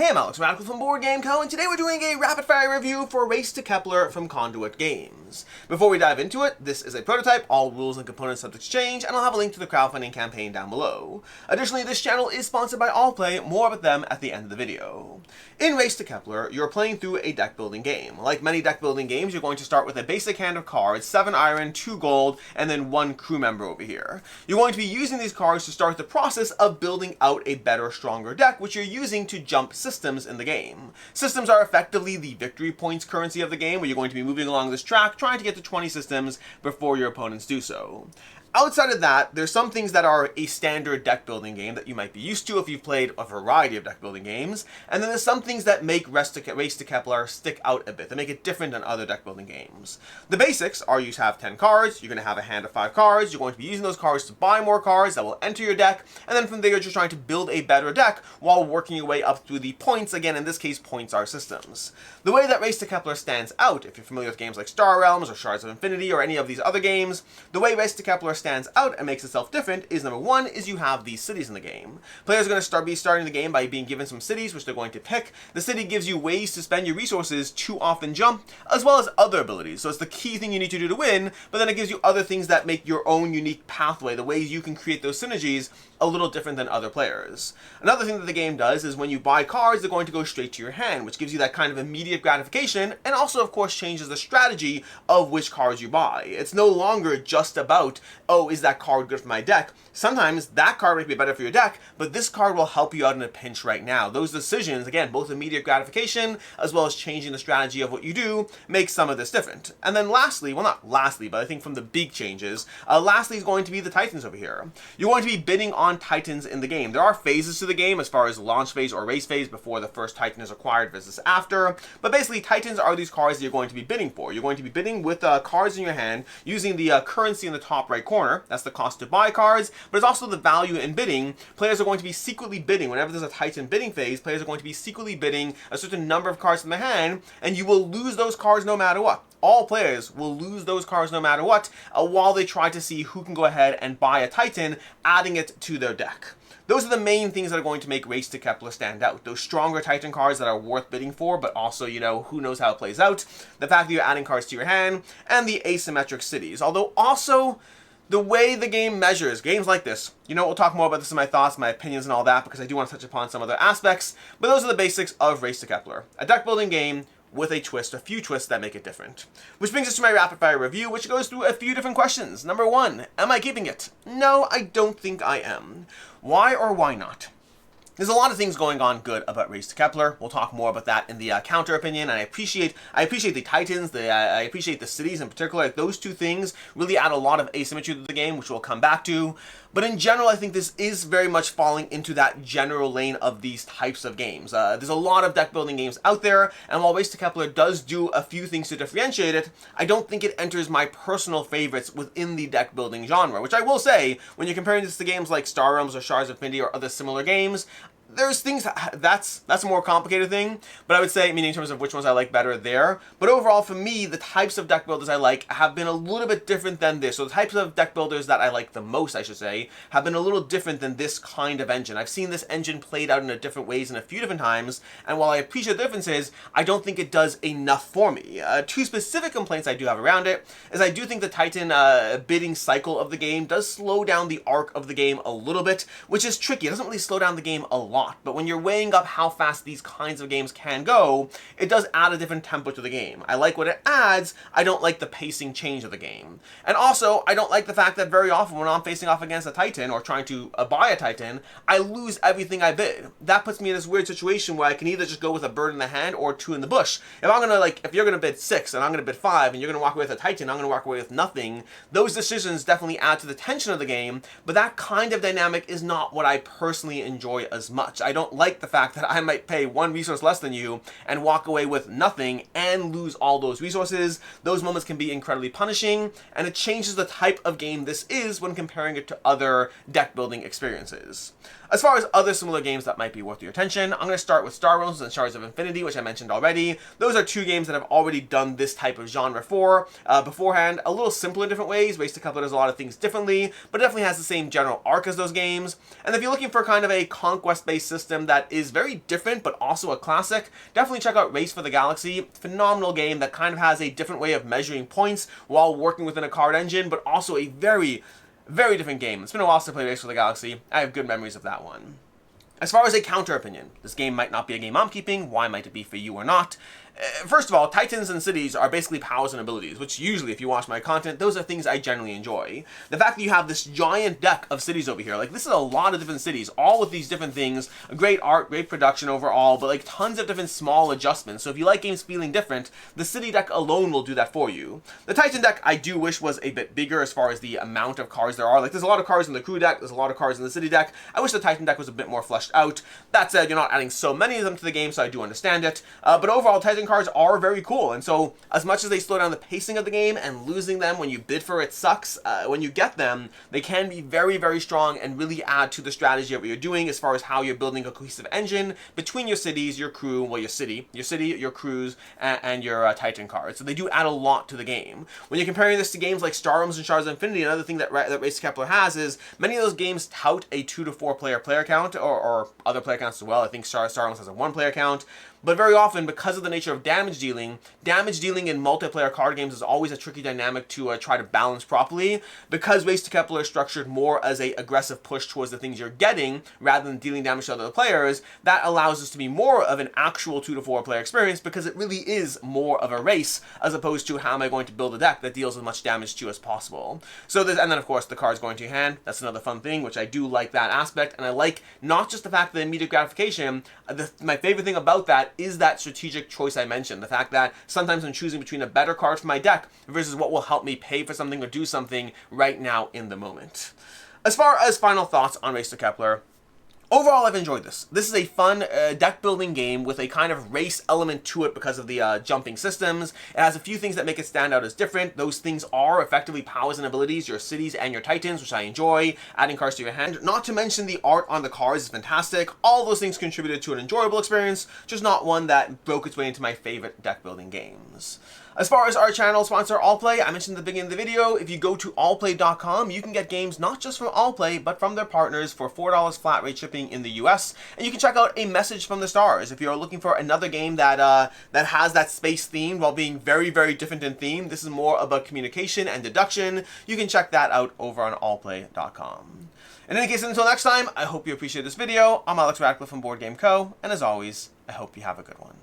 Hey, I'm Alex Radical from Board Game Co, and today we're doing a rapid-fire review for Race to Kepler from Conduit Games. Before we dive into it, this is a prototype, all rules and components subject to change, and I'll have a link to the crowdfunding campaign down below. Additionally, this channel is sponsored by Allplay, more about them at the end of the video. In Race to Kepler, you're playing through a deck-building game. Like many deck-building games, you're going to start with a basic hand of cards, 7 iron, 2 gold, and then 1 crew member over here. You're going to be using these cards to start the process of building out a better, stronger deck, which you're using to jump systems in the game. Systems are effectively the victory points currency of the game, where you're going to be moving along this track, trying to get to 20 systems before your opponents do so. Outside of that, there's some things that are a standard deck building game that you might be used to if you've played a variety of deck building games, and then there's some things that make Race to Kepler stick out a bit, that make it different than other deck building games. The basics are you have 10 cards, you're going to have a hand of 5 cards, you're going to be using those cards to buy more cards that will enter your deck, and then from there you're just trying to build a better deck while working your way up through the points. Again, in this case, points are systems. The way that Race to Kepler stands out, if you're familiar with games like Star Realms or Shards of Infinity or any of these other games, the way Race to Kepler stands out and makes itself different is, number one, is you have these cities in the game. Players are going to be starting the game by being given some cities, which they're going to pick. The city gives you ways to spend your resources to often jump, as well as other abilities. So it's the key thing you need to do to win, but then it gives you other things that make your own unique pathway, the ways you can create those synergies, a little different than other players. Another thing that the game does is when you buy cards, they're going to go straight to your hand, which gives you that kind of immediate gratification, and also, of course, changes the strategy of which cards you buy. It's no longer just about, oh, is that card good for my deck? Sometimes that card might be better for your deck, but this card will help you out in a pinch right now. Those decisions, again, both immediate gratification as well as changing the strategy of what you do, make some of this different. And then lastly, well, not lastly, but I think from the big changes, lastly is going to be the Titans over here. You're going to be bidding on Titans in the game. There are phases to the game as far as launch phase or race phase before the first Titan is acquired versus after, but basically Titans are these cards that you're going to be bidding for. You're going to be bidding with cards in your hand using the currency in the top right corner. That's the cost to buy cards, but it's also the value in bidding. Players are going to be secretly bidding. Whenever there's a Titan bidding phase, players are going to be secretly bidding a certain number of cards from the hand, and you will lose those cards no matter what. All players will lose those cards no matter what, while they try to see who can go ahead and buy a Titan, adding it to their deck. Those are the main things that are going to make Race to Kepler stand out. Those stronger Titan cards that are worth bidding for, but also, you know, who knows how it plays out. The fact that you're adding cards to your hand, and the asymmetric cities. Although also, the way the game measures games like this, you know, we'll talk more about this in my thoughts, my opinions, and all that, because I do want to touch upon some other aspects, but those are the basics of Race to Kepler. A deck building game with a twist, a few twists that make it different. Which brings us to my rapid fire review, which goes through a few different questions. Number 1, am I keeping it? No, I don't think I am. Why or why not? There's a lot of things going on good about Race to Kepler. We'll talk more about that in the counter opinion, and I appreciate the Titans, I appreciate the cities in particular. Like, those two things really add a lot of asymmetry to the game, which we'll come back to. But in general, I think this is very much falling into that general lane of these types of games. There's a lot of deck building games out there, and while Race to Kepler does do a few things to differentiate it, I don't think it enters my personal favorites within the deck building genre, which I will say, when you're comparing this to games like Star Realms or Shards of Infinity or other similar games, there's things that's a more complicated thing, but I would say, meaning in terms of which ones I like better there. But overall, for me, the types of deck builders I like have been a little bit different than this. So the types of deck builders that I like the most, I should say, have been a little different than this kind of engine. I've seen this engine played out in a different ways in a few different times, and while I appreciate the differences, I don't think it does enough for me. Two specific complaints I do have around it is I do think the Titan bidding cycle of the game does slow down the arc of the game a little bit, which is tricky. It doesn't really slow down the game a lot. But when you're weighing up how fast these kinds of games can go, it does add a different tempo to the game. I like what it adds, I don't like the pacing change of the game. And also, I don't like the fact that very often when I'm facing off against a Titan or trying to buy a Titan, I lose everything I bid. That puts me in this weird situation where I can either just go with a bird in the hand or 2 in the bush. If you're gonna bid 6 and I'm gonna bid 5 and you're gonna walk away with a Titan, I'm gonna walk away with nothing, those decisions definitely add to the tension of the game, but that kind of dynamic is not what I personally enjoy as much. I don't like the fact that I might pay 1 resource less than you and walk away with nothing and lose all those resources. Those moments can be incredibly punishing, and it changes the type of game this is when comparing it to other deck building experiences. As far as other similar games that might be worth your attention, I'm going to start with Star Realms and Shards of Infinity, which I mentioned already. Those are 2 games that have already done this type of genre beforehand. A little simpler in different ways. Race to Kepler does a lot of things differently, but it definitely has the same general arc as those games. And if you're looking for kind of a conquest-based tile-based system that is very different, but also a classic. Definitely check out Race for the Galaxy. Phenomenal game that kind of has a different way of measuring points while working within a card engine, but also a very, very different game. It's been a while since I played Race for the Galaxy. I have good memories of that one. As far as a counter opinion, this game might not be a game I'm keeping. Why might it be for you or not? First of all, Titans and cities are basically powers and abilities, which usually, if you watch my content, those are things I generally enjoy. The fact that you have this giant deck of cities over here, like this is a lot of different cities, all with these different things, great art, great production overall, but like tons of different small adjustments. So if you like games feeling different, the city deck alone will do that for you. The Titan deck, I do wish was a bit bigger as far as the amount of cards there are. Like there's a lot of cards in the crew deck, there's a lot of cards in the city deck. I wish the Titan deck was a bit more fleshed out. That said, you're not adding so many of them to the game, so I do understand it. But overall, Titan cards are very cool, and so as much as they slow down the pacing of the game and losing them when you bid for it sucks, when you get them, they can be very, very strong and really add to the strategy of what you're doing as far as how you're building a cohesive engine between your cities, your crew, well, your city, your crews, and your Titan cards. So they do add a lot to the game. When you're comparing this to games like Star Realms and Shards of Infinity, another thing that Race to Kepler has is many of those games tout a 2 to 4 player count, or other player counts as well. I think Star Realms has a 1 player count. But very often, because of the nature of damage dealing in multiplayer card games is always a tricky dynamic to try to balance properly. Because Race to Kepler is structured more as a aggressive push towards the things you're getting, rather than dealing damage to other players, that allows us to be more of an actual 2 to 4 player experience, because it really is more of a race, as opposed to how am I going to build a deck that deals as much damage to you as possible. So and then of course the cards going to your hand, that's another fun thing, which I do like that aspect, and I like not just the fact that the immediate gratification, my favorite thing about that is that strategic choice I mentioned. The fact that sometimes I'm choosing between a better card for my deck versus what will help me pay for something or do something right now in the moment. As far as final thoughts on Race to Kepler, overall, I've enjoyed this. This is a fun deck-building game with a kind of race element to it because of the jumping systems. It has a few things that make it stand out as different. Those things are effectively powers and abilities, your cities and your Titans, which I enjoy, adding cards to your hand. Not to mention the art on the cards is fantastic. All those things contributed to an enjoyable experience, just not one that broke its way into my favorite deck-building games. As far as our channel sponsor Allplay, I mentioned at the beginning of the video, if you go to allplay.com, you can get games not just from Allplay, but from their partners for $4 flat rate shipping in the US. And you can check out A Message from the Stars if you're looking for another game that has that space theme while being very, very different in theme. This is more about communication and deduction. You can check that out over on allplay.com. In any case, until next time, I hope you appreciate this video. I'm Alex Radcliffe from Board Game Co., and as always, I hope you have a good one.